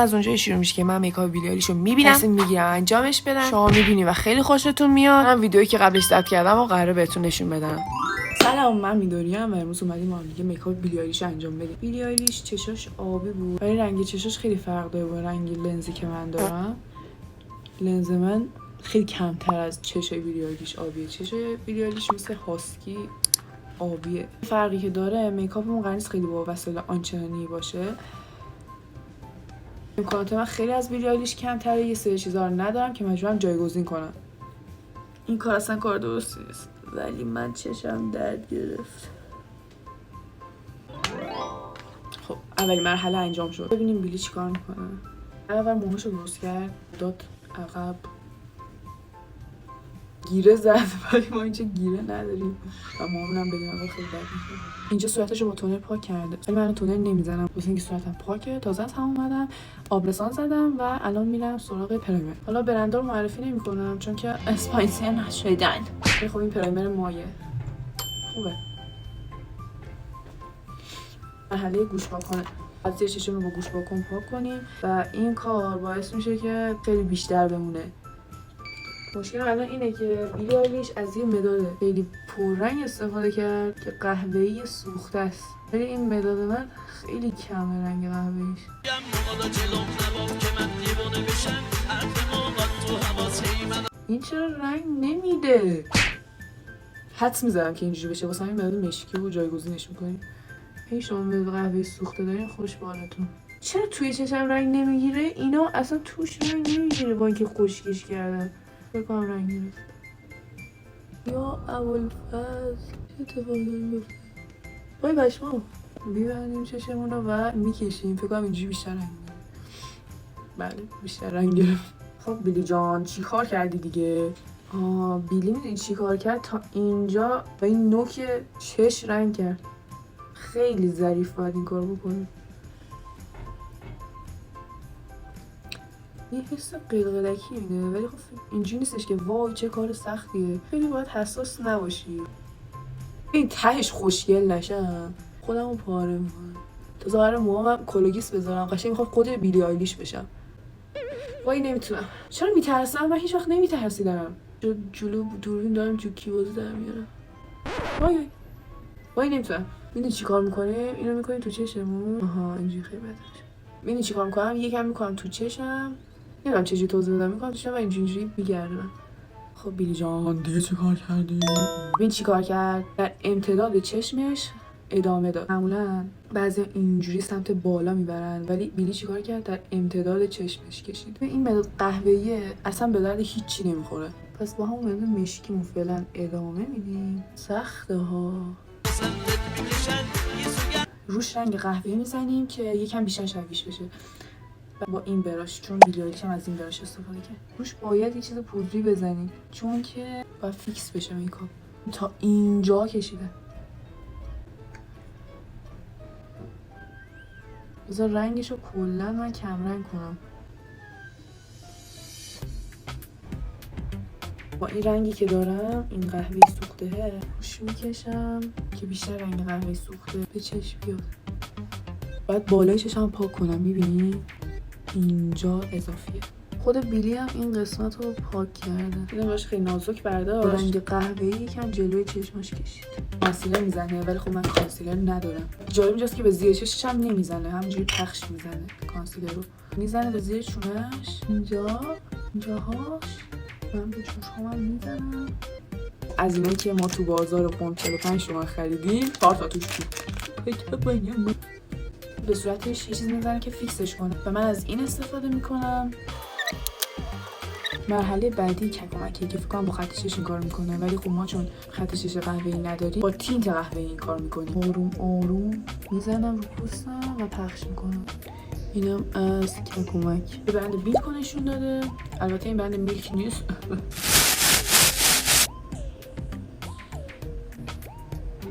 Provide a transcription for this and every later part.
از اونجا شروع میشه که من میکاپ بیلی آیلیش رو میبینم، تصمیم میگیرم انجامش بدم. شما میبینی و خیلی خوشتون میاد. من ویدیویی که قبلش ضبط کردم و قراره بهتون نشون بدم. سلام، من میدوریم و امروز اومدیم با هم دیگه میکاپ بیلی آیلیش انجام بدیم. بیلی آیلیش چشاش آبی بود ولی رنگ چشاش خیلی فرق داره با رنگ لنزی که من دارم. لنز من خیلی کمتر از چشای بیلی آیلیش آبیه. چشای بیلی آیلیش مثل هاسکی آبیه. فرقی که داره میکاپمون قرار نیست خیلی با وسایل آنچنانی باشه. امکانات من خیلی از بیلی آیلیش کمتره. یه سری چیزا رو ندارم که مجبورم جایگزین کنم. این کار اصلا کار درستی نیست ولی من چشم درد گرفت. خب اولین مرحله انجام شد. ببینیم بیلی چیکار میکنه. اول موهاشو درست کرد، داد عقب، گیره زد ولی ما اینجا گیره نداریم و موهامونم بدیم اول خیلی درد میکنه. اینجا صورتشو با تونر پاک کرده ولی من تونر نمیزنم واسه اینکه صورتم پاکه. تازه از هم اومدم آبرسان زدم و الان میرم سراغ پرایمر. حالا برندا رو معرفی نمیکنم چون که اسپانسر نشدن. خب این پرایمر مایه خوبه. مرحله گوش پاکونه. از زیر چشم رو با گوش پاکون پاک کنیم و این کار باعث میشه که خیلی بیشتر بمونه. مشکل الان اینه که بیلی آیلیش از یه مداد خیلی پررنگ استفاده کرد که قهوه‌ای سوخته است. ولی این مداد من خیلی کمه رنگ قهوه‌ایش. این چرا رنگ نمیده؟ حدس می‌زنم که اینجوری بشه. واسه همین مداد مشکی رو جایگزینش می‌کنیم. این شما مداد قهوه‌ای سوخته دارین خوش بالاتون. چرا توی چشم رنگ نمیگیره؟ اینا اصلا توش رنگ نمیگیره با اینکه خشکش کردن. بکنم رنگ گرفت. یا ابوالفضل چه اتفاقی میفته؟ وای بشمام. میبندیم چشمون رو و میکشیم. فکر کنم اینجوری بیشتر رنگ میده. بله بیشتر رنگ گرفت. خب بیلی جان چی کار کردی دیگه؟ بیلی میدونی چی کار کرد؟ تا اینجا با این نوک چش رنگ کرد. خیلی ظریف باید این کار بکنیم. یه حس قلقلکی میده ولی خب اینجوری نیستش که وای چه کار سختیه. خیلی باید حساس نباشی. این تهش خوشگل نشم خودمو پاره میکنم. تا ظاهر موهام کلوگیس بذارم قشنگ میخوام خود بیلی آیلیش بشم. وای نمیتونم. چرا میترسم؟ من هیچ وقت نمیترسیدم. جلو دوربین دارم جوکی بازی در میارم. وای نمیتونم. میدونی چی کار میکنیم؟ اینو میکنیم تو چشممون. اینجوری خیلی بده. میدونی چی کار میکنم؟ یکم میکنم تو چشم. نمیدونم چجوری توضیح بدم. میکنم تو چشم و اینجوری میگردم. خب بیلی جان دیگه چی کار کردی؟ ببین چی کار کرد. در امتداد چشمش ادامه داد. معمولا بعضی اینجوری سمت بالا میبرن ولی بیلی چی کار کرد؟ در امتداد چشمش کشید. این مداد قهوه‌ایه اصلا به درد هیچی نمیخوره. پس با همون مداد مشکیمون فعلا ادامه میدیم. سخته ها. روش رنگ قهوه‌ای میزنیم که یکم بیشتر شبیهش بشه. با این براش چون بیلی آیلیش هم از این براش استفاده کرد. روش باید یه چیز پودری بزنیم چون که باید فیکس بشه میکاپ. تا اینجا کشیده. بذار رنگشو کلا من کم رنگ کنم. با این رنگی که دارم این قهوه‌ای سوخته روش میکشم که بیشتر رنگ قهوه‌ای سوخته به چشم بیاد. باید بالای چشم پاک کنم. میبینی؟ اینجا اضافیه. خود بیلی هم این قسمت رو پاک کرده. اینو باش خیلی نازک برداشت. رنگ قهوه‌ای یکم جلوی چشماش کشید. کانسیلر میزنه ولی خب من کانسیلر ندارم. جالب اینجاست که به زیر چشمش هم نمیزنه. همینجوری پخش میزنه کانسیلر رو. میزنه به زیر چونش. اینجاهاش من به چشمام میزنم. از اینایی که ما تو بازار قم 45 تومن خریدیم 4 تا توش بود. به صورتش یه چیزی میزنه که فیکسش کنه و من از این استفاده میکنم. مرحله بعدی ککومکیه که فکر کنم با خط شش این کار میکنه ولی خب ما چون خط شش قهوه‌ای نداریم با تینت قهوه‌ای این کار میکنیم. آروم آروم میزنم رو پوستم و پخش میکنم. اینم از ککومک. به بند بیلک نشون داده. البته این بند بیلک نیست.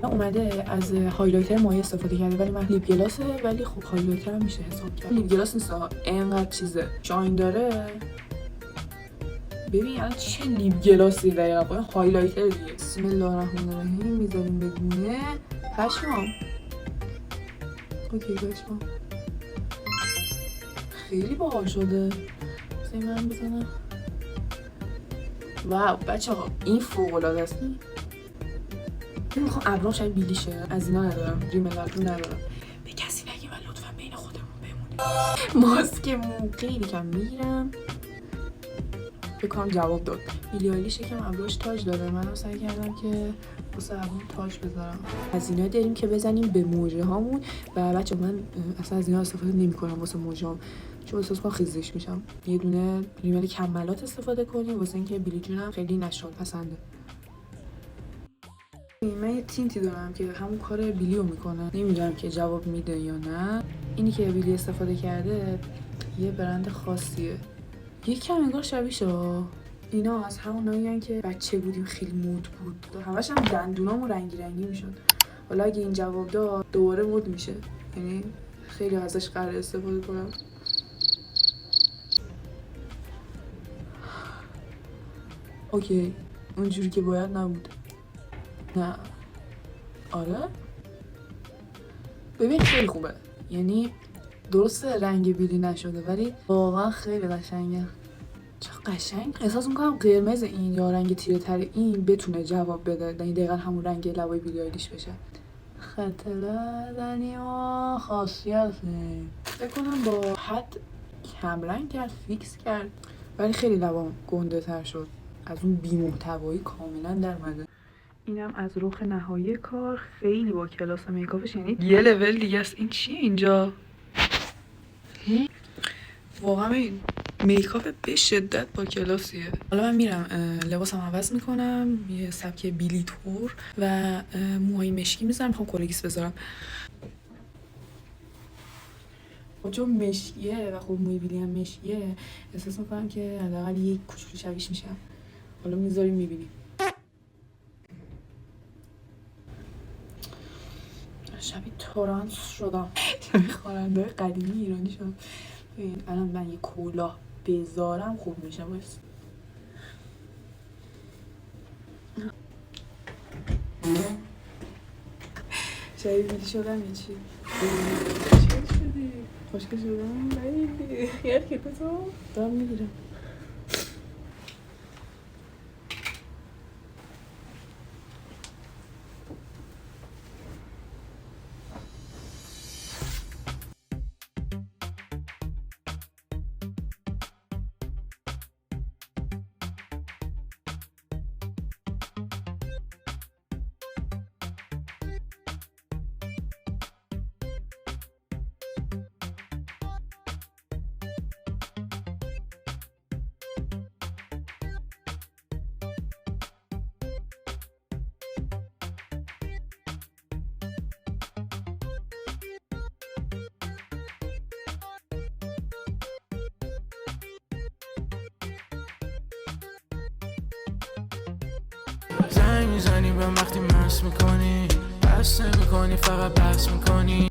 اومده از هایلایتر مایع استفاده کرده ولی من لیپ گلاسه ولی خب هایلایتر هم میشه حساب کرد. لیپ گلاس نیست اینقدر چیزه شاین داره. ببین الان چه لیپ گلاسی دقیقاً هایلایتر دیگه. بسم الله الرحمن الرحیم میذاریم به گونه پشمام. اوکی پشمام خیلی باحال شده. بذاری من بزنم. واو بچه ها این فوق العاده است. میخوام ابرام شاید بیلی شه. از اینا ندارم، ریمل ابرو ندارم. به کسی نگی و لطفا بین خودمون بمونه. ماسکمون خیلی کم میگیرم. بکنم جواب داد. بیلی آیلیش یکم ابروش تاج داره. منم سعی کردم که واسه ابروم تاج بذارم. از اینا داریم که بزنیم به موجه هامون. و بچه من اصلا از اینا استفاده نمی کنم واسه موجه هام، چون احساس کنم خیزش میشم. یه دونه ریمل کمالات استفاده کنیم واسه اینکه بیلی جونم خیلی نشاد پسنده. من یه تینتی دارم که همون کار بیلیو میکنه. نمیدونم که جواب میده یا نه. اینی که بیلی استفاده کرده یه برند خاصیه. یکم انگار شبیه شه. اینا از همونایین که بچه بودیم خیلی مود بود. همش هم دندونامون رنگی رنگی میشد. حالا اگه این جواب داد دوباره مود میشه. یعنی خیلی ازش قرار استفاده کنم. اوکی اونجوری که باید نبود. نه آره ببین خیلی خوبه. یعنی درسته رنگ بیلی نشده ولی واقعا خیلی قشنگه. چه قشنگ. احساس میکنم قرمز این یا رنگ تیره تر این بتونه جواب بده. یعنی دقیقا همون رنگ لبای بیلی آیلیش بشه. خط لبنی و خاصیت فکر کنم با حد کم رنگ کرد، فیکس کرد، ولی خیلی لبام گنده تر شد. از اون بی محتوایی کاملا در اومده. اینم از رخ نهایی کار. خیلی با کلاس میکاپش، یعنی یه لول دیگه است. این چیه اینجا؟ واقعا این میکاپ به شدت با کلاسیه. حالا من میرم لباسم عوض میکنم، یه سبک بیلی تور و موهای مشکی میذارم. میخوام کلگیس بذارم چون مشکیه و خب موی بیلی هم مشکیه. احساس میکنم که حداقل یک کوچولو شبیهش میشم. حالا میذاریم میبینیم. شبیه تورانس شدم. شبیه خواننده قدیمی ایرانی شدم. الان من یه کلاه بذارم خوب میشه. باید شبیه بیلی شدم یه چی؟ چی شدی؟ خوشگل شدم؟ خیلی یاد که کتو دارم میگیرم. زنگ میزنی به وقتی مست میکنی، بس نمیکنی فقط بس میکنی.